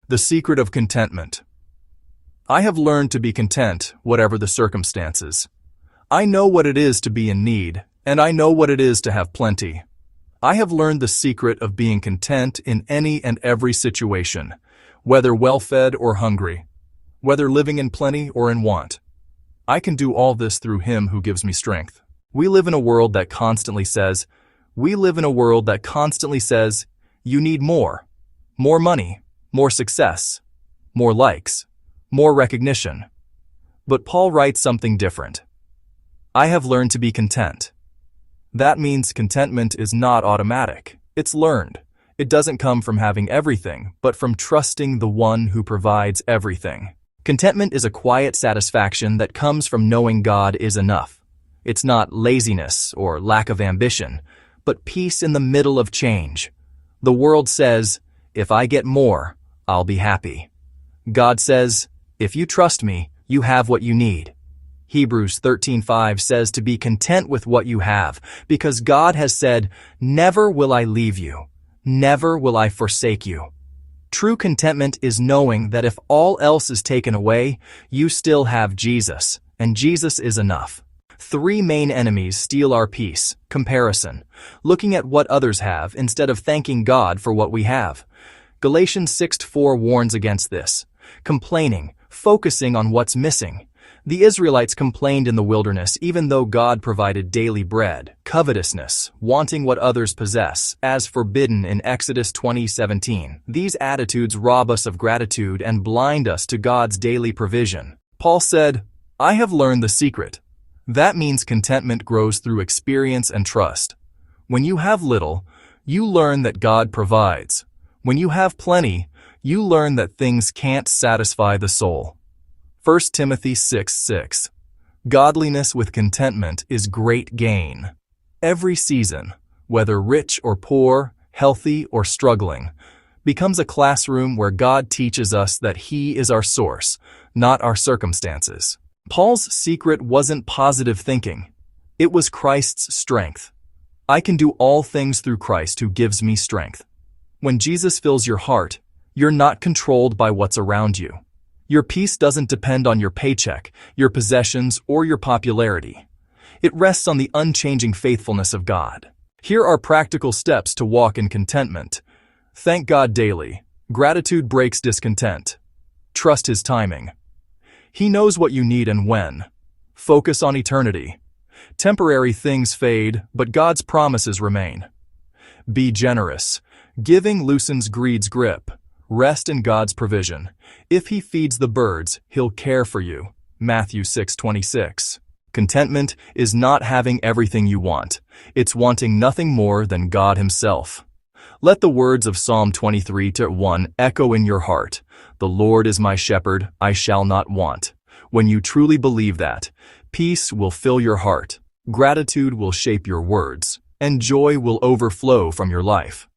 The secret of contentment. I have learned to be content, whatever the circumstances. I know what it is to be in need, and I know what it is to have plenty. I have learned the secret of being content in any and every situation, whether well-fed or hungry, whether living in plenty or in want. I can do all this through Him who gives me strength. We live in a world that constantly says, you need more money, more success, more likes, more recognition. But Paul writes something different. I have learned to be content. That means contentment is not automatic. It's learned. It doesn't come from having everything, but from trusting the one who provides everything. Contentment is a quiet satisfaction that comes from knowing God is enough. It's not laziness or lack of ambition, but peace in the middle of change. The world says, if I get more, I'll be happy. God says, if you trust me, you have what you need. Hebrews 13:5 says to be content with what you have, because God has said, never will I leave you, never will I forsake you. True contentment is knowing that if all else is taken away, you still have Jesus, and Jesus is enough. 3 main enemies steal our peace: comparison, looking at what others have instead of thanking God for what we have. Galatians 6:4 warns against this. Complaining, focusing on what's missing. The Israelites complained in the wilderness even though God provided daily bread. Covetousness, wanting what others possess, as forbidden in Exodus 20:17. These attitudes rob us of gratitude and blind us to God's daily provision. Paul said, I have learned the secret. That means contentment grows through experience and trust. When you have little, you learn that God provides. When you have plenty, you learn that things can't satisfy the soul. 1 Timothy 6:6. Godliness with contentment is great gain. Every season, whether rich or poor, healthy or struggling, becomes a classroom where God teaches us that He is our source, not our circumstances. Paul's secret wasn't positive thinking. It was Christ's strength. I can do all things through Christ who gives me strength. When Jesus fills your heart, you're not controlled by what's around you. Your peace doesn't depend on your paycheck, your possessions, or your popularity. It rests on the unchanging faithfulness of God. Here are practical steps to walk in contentment. Thank God daily. Gratitude breaks discontent. Trust His timing. He knows what you need and when. Focus on eternity. Temporary things fade, but God's promises remain. Be generous. Giving loosens greed's grip. Rest in God's provision. If He feeds the birds, He'll care for you. Matthew 6:26. Contentment is not having everything you want. It's wanting nothing more than God Himself. Let the words of Psalm 23:1 echo in your heart. The Lord is my shepherd, I shall not want. When you truly believe that, peace will fill your heart, gratitude will shape your words, and joy will overflow from your life.